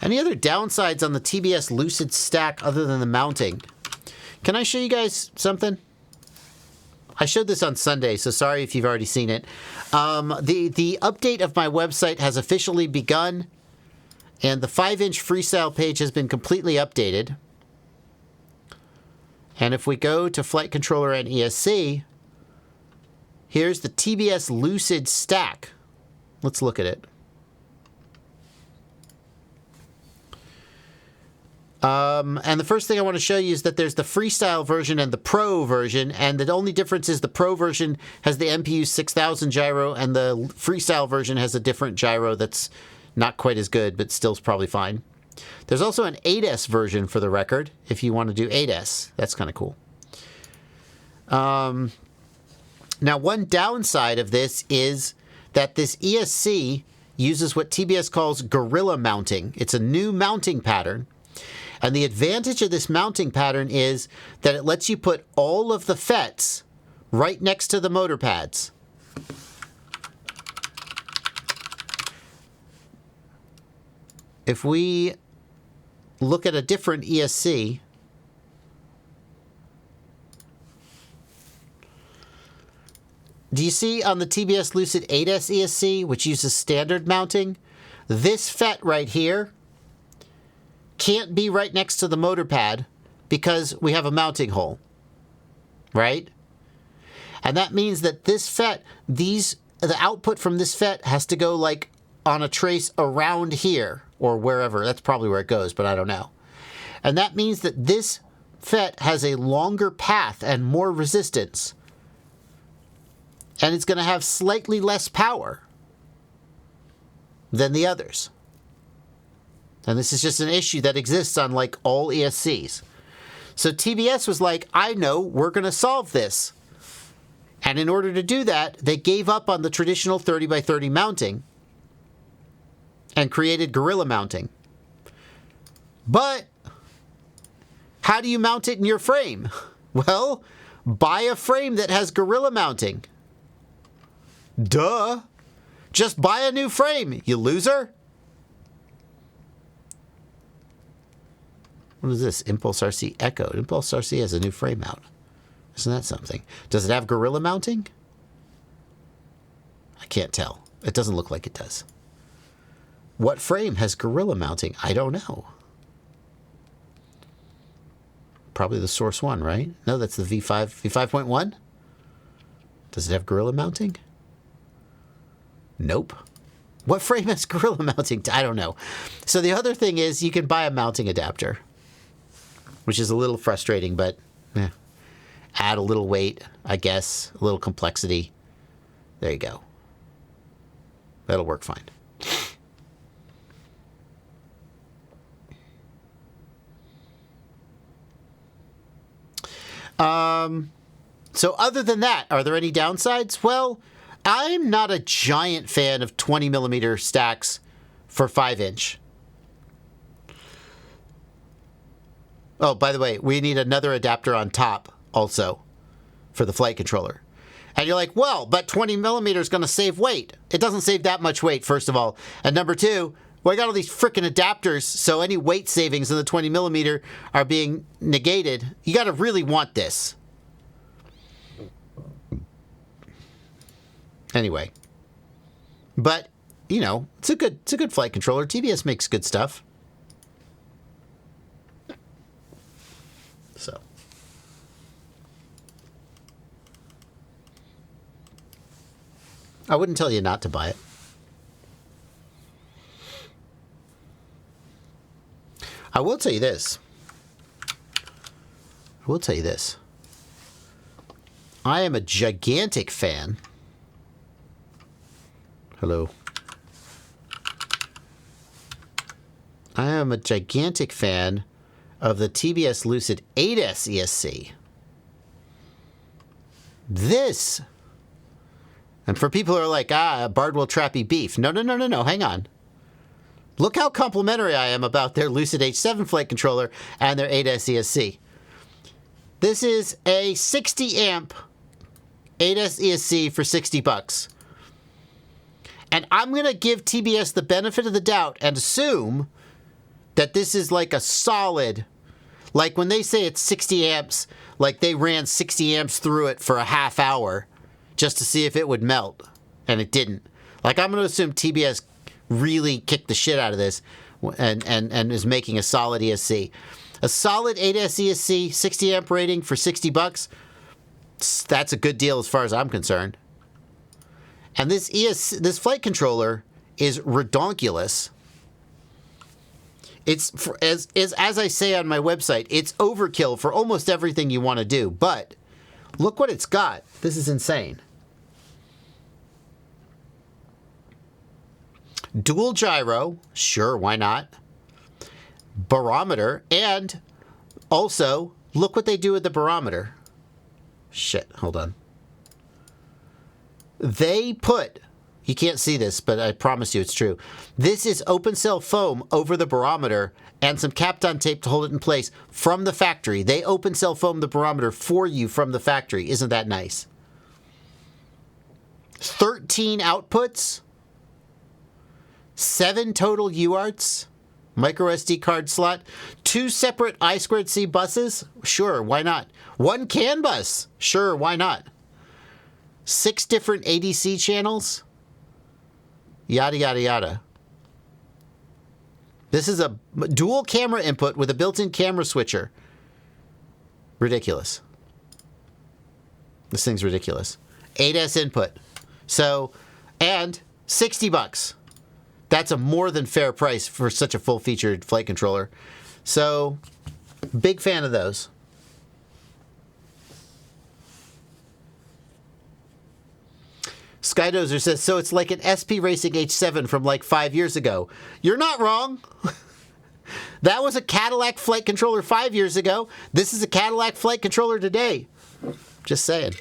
Any other downsides on the TBS Lucid stack other than the mounting? Can I show you guys something? I showed this on Sunday, so sorry if you've already seen it. The update of my website has officially begun, and the 5-inch freestyle page has been completely updated. And if we go to Flight Controller and ESC, here's the TBS Lucid stack. Let's look at it. And the first thing I want to show you is that there's the freestyle version and the pro version, and the only difference is the pro version has the MPU 6000 gyro, and the freestyle version has a different gyro that's not quite as good, but still probably fine. There's also an 8S version for the record, if you want to do 8S. That's kind of cool. Now, one downside of this is that this ESC uses what TBS calls gorilla mounting. It's a new mounting pattern. And the advantage of this mounting pattern is that it lets you put all of the FETs right next to the motor pads. If we look at a different ESC, do you see on the TBS Lucid 8S ESC, which uses standard mounting, this FET right here can't be right next to the motor pad because we have a mounting hole, right? And that means that this FET, the output from this FET has to go like on a trace around here or wherever. That's probably where it goes, but I don't know. And that means that this FET has a longer path and more resistance. And it's going to have slightly less power than the others. And this is just an issue that exists on like all ESCs. So TBS was like, I know, we're going to solve this. And in order to do that, they gave up on the traditional 30x30 mounting and created gorilla mounting. But how do you mount it in your frame? Well, buy a frame that has gorilla mounting. Duh. Just buy a new frame, you loser. What is this? Impulse RC Echo. Impulse RC has a new frame mount. Isn't that something? Does it have gorilla mounting? I can't tell. It doesn't look like it does. What frame has gorilla mounting? I don't know. Probably the Source 1, right? No, that's the V5. V5.1? Does it have gorilla mounting? Nope. What frame has gorilla mounting? I don't know. So the other thing is you can buy a mounting adapter, which is a little frustrating, but add a little weight, I guess, a little complexity. There you go. That'll work fine. So other than that, are there any downsides? Well, I'm not a giant fan of 20 millimeter stacks for 5-inch. Oh, by the way, we need another adapter on top also for the flight controller. And you're like, well, but 20 millimeter is going to save weight. It doesn't save that much weight, first of all. And number two, well, I got all these freaking adapters, so any weight savings in the 20 millimeter are being negated. You got to really want this. Anyway. But, you know, it's a good flight controller. TBS makes good stuff. So. I wouldn't tell you not to buy it. I will tell you this. I am a gigantic fan. Hello. I am a gigantic fan of the TBS Lucid 8S ESC. This, and for people who are like, Bardwell trappy beef. No, hang on. Look how complimentary I am about their Lucid H7 flight controller and their 8S ESC. This is a 60 amp 8S ESC for $60. And I'm going to give TBS the benefit of the doubt and assume that this is like a solid, like when they say it's 60 amps, like they ran 60 amps through it for a half hour just to see if it would melt, and it didn't. Like, I'm going to assume TBS really kicked the shit out of this and is making a solid ESC. A solid 8S ESC, 60 amp rating for $60, that's a good deal as far as I'm concerned. And this flight controller is redonkulous. It's as I say on my website, it's overkill for almost everything you want to do. But look what it's got. This is insane. Dual gyro, sure, why not? Barometer, and also look what they do with the barometer. Shit, hold on. They put, you can't see this, but I promise you it's true. This is open cell foam over the barometer and some Kapton tape to hold it in place from the factory. They open cell foam the barometer for you from the factory. Isn't that nice? 13 outputs, 7 total UARTs, micro SD card slot, 2 separate I2C buses, sure, why not? 1 CAN bus, sure, why not? 6 different ADC channels, yada, yada, yada. This is a dual camera input with a built-in camera switcher. Ridiculous. This thing's ridiculous. 8S input. So, and $60. That's a more than fair price for such a full-featured flight controller. So, big fan of those. Skydozer says, so it's like an SP Racing H7 from like 5 years ago. You're not wrong. That was a Cadillac flight controller 5 years ago. This is a Cadillac flight controller today. Just saying.